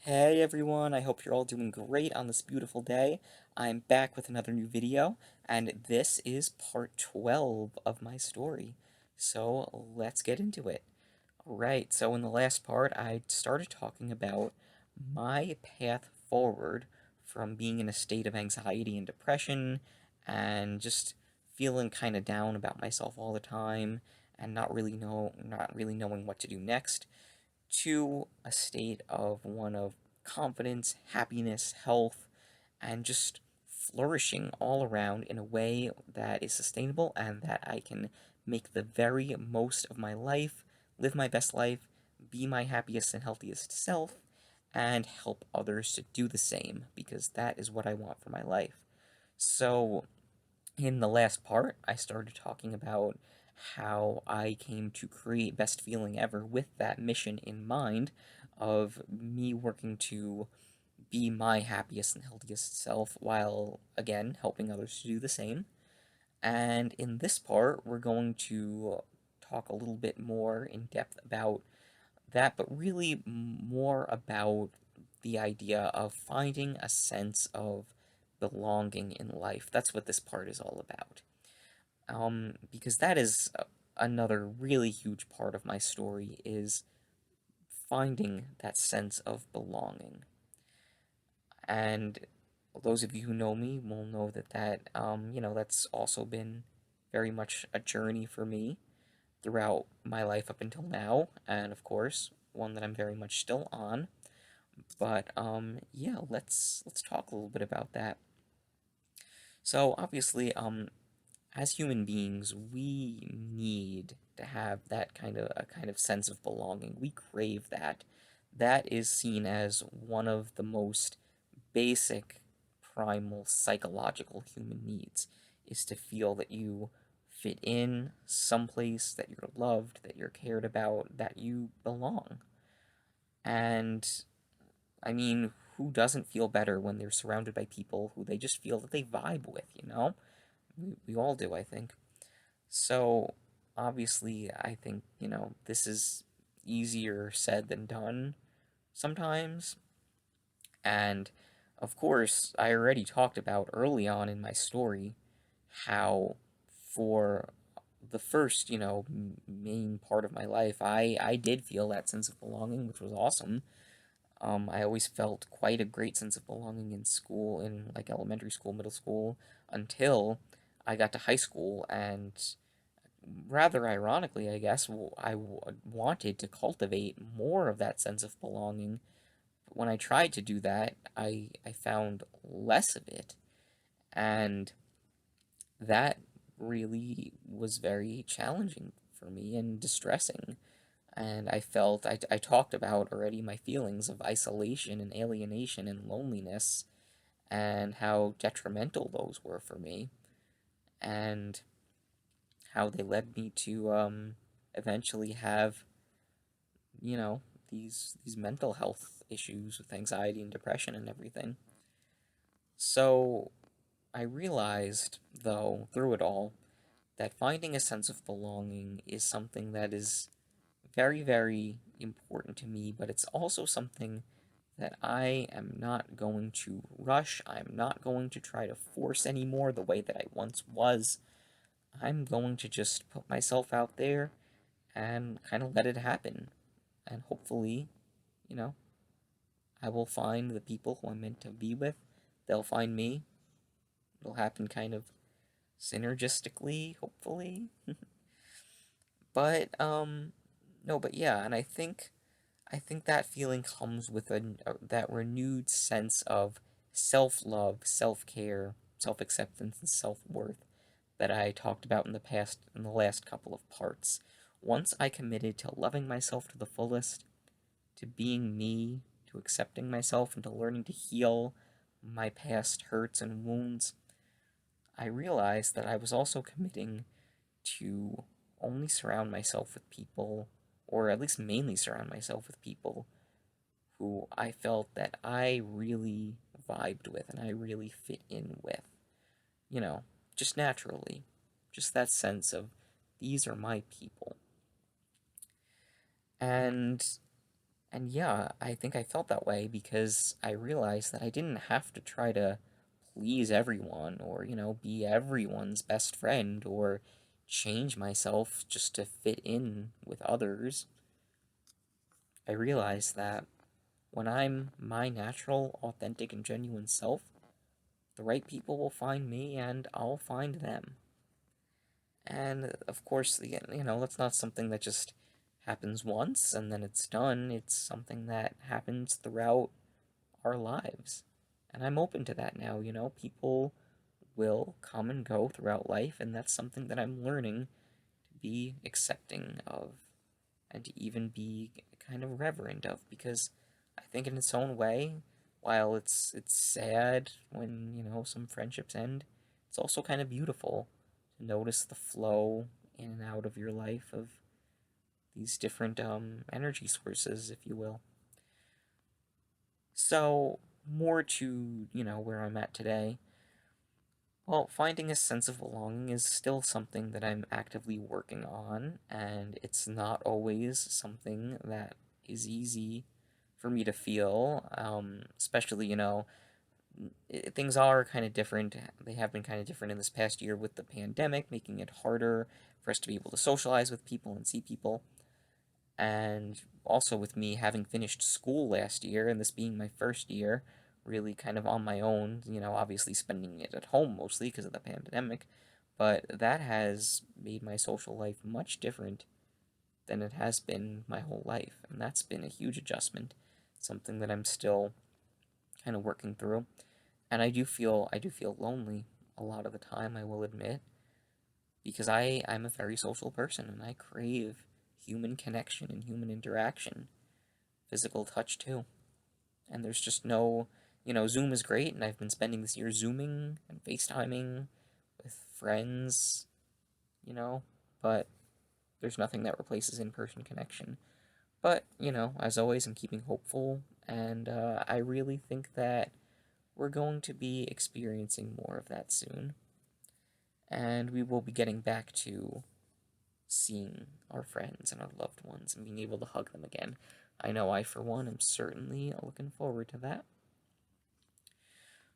Hey everyone, I hope you're all doing great on this beautiful day. I'm back with another new video, and this is part 12 of my story. So let's get into it. Alright, so in the last part, I started talking about my path forward from being in a state of anxiety and depression, and just feeling kind of down about myself all the time, and not really knowing what to do next to a state of one of confidence, happiness, health, and just flourishing all around in a way that is sustainable and that I can make the very most of my life, live my best life, be my happiest and healthiest self, and help others to do the same because that is what I want for my life. So, in the last part, I started talking about how I came to create Best Feeling Ever with that mission in mind of me working to be my happiest and healthiest self while, again, helping others to do the same. And in this part, we're going to talk a little bit more in depth about that, but really more about the idea of finding a sense of belonging in life. That's what this part is all about. Because that is another really huge part of my story is finding that sense of belonging. And those of you who know me will know that that's also been very much a journey for me throughout my life up until now, and of course, one that I'm very much still on. But yeah, let's talk a little bit about that. So obviously, as human beings, we need to have that kind of sense of belonging. We crave that. That is seen as one of the most basic, primal, psychological human needs, is to feel that you fit in someplace, that you're loved, that you're cared about, that you belong. And I mean, who doesn't feel better when they're surrounded by people who they just feel that they vibe with, you know? We all do, I think. So, obviously, I think, this is easier said than done sometimes. And, of course, I already talked about early on in my story how, for the first, main part of my life, I did feel that sense of belonging, which was awesome. I always felt quite a great sense of belonging in school, in like elementary school, middle school, until I got to high school, and rather ironically, I guess, wanted to cultivate more of that sense of belonging. But when I tried to do that, I found less of it. And that really was very challenging for me and distressing. And I talked about already my feelings of isolation and alienation and loneliness and how detrimental those were for me. And how they led me to eventually have you know these mental health issues with anxiety and depression and everything. So I realized, though, through it all, that finding a sense of belonging is something that is very, very important to me, but it's also something that I am not going to rush. I'm not going to try to force anymore the way that I once was. I'm going to just put myself out there and kind of let it happen. And hopefully, you know, I will find the people who I'm meant to be with. They'll find me. It'll happen kind of synergistically, hopefully. But no, but yeah, and I think that feeling comes with that renewed sense of self-love, self-care, self-acceptance, and self-worth that I talked about in the past in the last couple of parts. Once I committed to loving myself to the fullest, to being me, to accepting myself, and to learning to heal my past hurts and wounds, I realized that I was also committing to only surround myself with people, or at least mainly surround myself with people who I felt that I really vibed with and I really fit in with. You know, just naturally. Just that sense of these are my people. And And yeah, I think I felt that way because I realized that I didn't have to try to please everyone or, be everyone's best friend or change myself just to fit in with others. I realized that when I'm my natural, authentic, and genuine self, the right people will find me and I'll find them. And of course, that's not something that just happens once and then it's done. It's something that happens throughout our lives. And I'm open to that now, people will come and go throughout life, and that's something that I'm learning to be accepting of and to even be kind of reverent of because I think in its own way, while it's sad when, some friendships end, it's also kind of beautiful to notice the flow in and out of your life of these different energy sources, if you will. So, more to, where I'm at today. Well, finding a sense of belonging is still something that I'm actively working on, and it's not always something that is easy for me to feel, especially, things are kind of different. They have been kind of different in this past year with the pandemic, making it harder for us to be able to socialize with people and see people. And also with me having finished school last year and this being my first year, really kind of on my own, obviously spending it at home mostly because of the pandemic, but that has made my social life much different than it has been my whole life, and that's been a huge adjustment, something that I'm still kind of working through. And I do feel lonely a lot of the time, I will admit, because I'm a very social person and I crave human connection and human interaction, physical touch too. And there's just no, Zoom is great, and I've been spending this year Zooming and FaceTiming with friends, you know, but there's nothing that replaces in person connection. But, as always, I'm keeping hopeful, and I really think that we're going to be experiencing more of that soon. And we will be getting back to seeing our friends and our loved ones and being able to hug them again. I know I, for one, am certainly looking forward to that.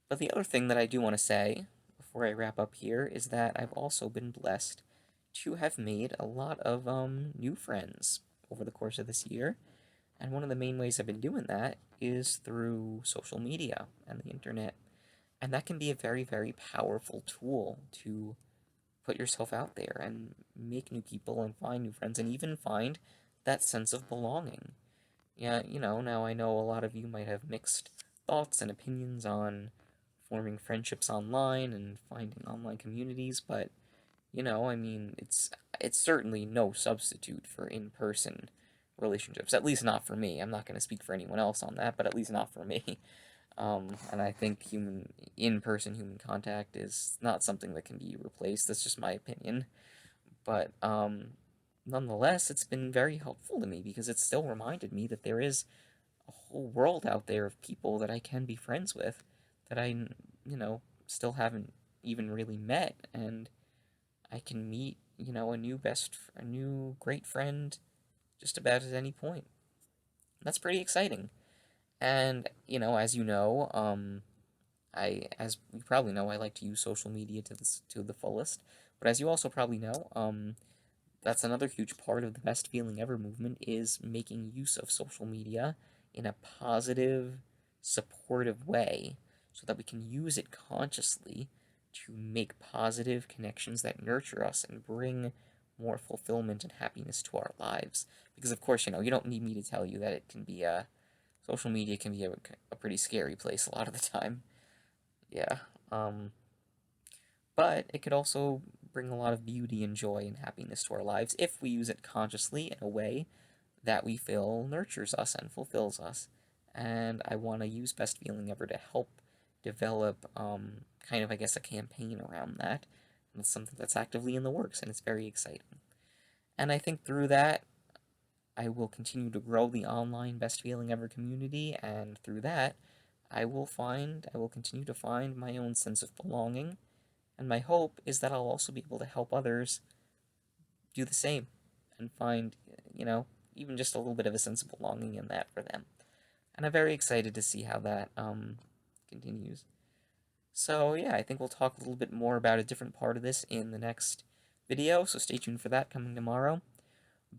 But the other thing that I do want to say before I wrap up here is that I've also been blessed to have made a lot of new friends over the course of this year. And one of the main ways I've been doing that is through social media and the internet. And that can be a very, very powerful tool to put yourself out there and make new people and find new friends and even find that sense of belonging. Yeah, now I know a lot of you might have mixed thoughts and opinions on forming friendships online and finding online communities, but I mean, it's certainly no substitute for in-person relationships. At least not for me. I'm not going to speak for anyone else on that, but at least not for me. And I think in-person human contact is not something that can be replaced. That's just my opinion. But nonetheless, it's been very helpful to me because it still reminded me that there is a whole world out there of people that I can be friends with that still haven't even really met, and I can meet, a new great friend just about at any point. That's pretty exciting. And, as you know, as you probably know, I like to use social media to the fullest. But as you also probably know, that's another huge part of the Best Feeling Ever movement is making use of social media in a positive, supportive way so that we can use it consciously to make positive connections that nurture us and bring more fulfillment and happiness to our lives. Because, of course, you don't need me to tell you that it can be social media can be a pretty scary place a lot of the time. Yeah. Um, but it could also bring a lot of beauty and joy and happiness to our lives if we use it consciously in a way that we feel nurtures us and fulfills us. And I want to use Best Feeling Ever to help develop kind of, I guess, a campaign around that. And it's something that's actively in the works, and it's very exciting. And I think through that, I will continue to grow the online Best Feeling Ever community, and through that, I will continue to find my own sense of belonging, and my hope is that I'll also be able to help others do the same and find, you know, even just a little bit of a sense of belonging in that for them. And I'm very excited to see how that continues. So yeah, I think we'll talk a little bit more about a different part of this in the next video, so stay tuned for that coming tomorrow.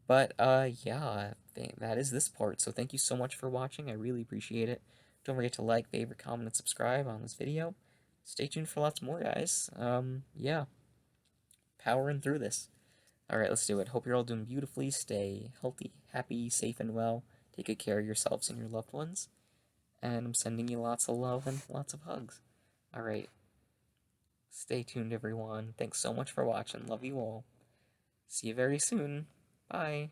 But yeah, I think that is this part. So thank you so much for watching. I really appreciate it. Don't forget to like, favorite, comment, and subscribe on this video. Stay tuned for lots more, guys. Yeah, powering through this. Alright, let's do it. Hope you're all doing beautifully. Stay healthy, happy, safe, and well. Take good care of yourselves and your loved ones. And I'm sending you lots of love and lots of hugs. Alright, stay tuned, everyone. Thanks so much for watching. Love you all. See you very soon. Bye.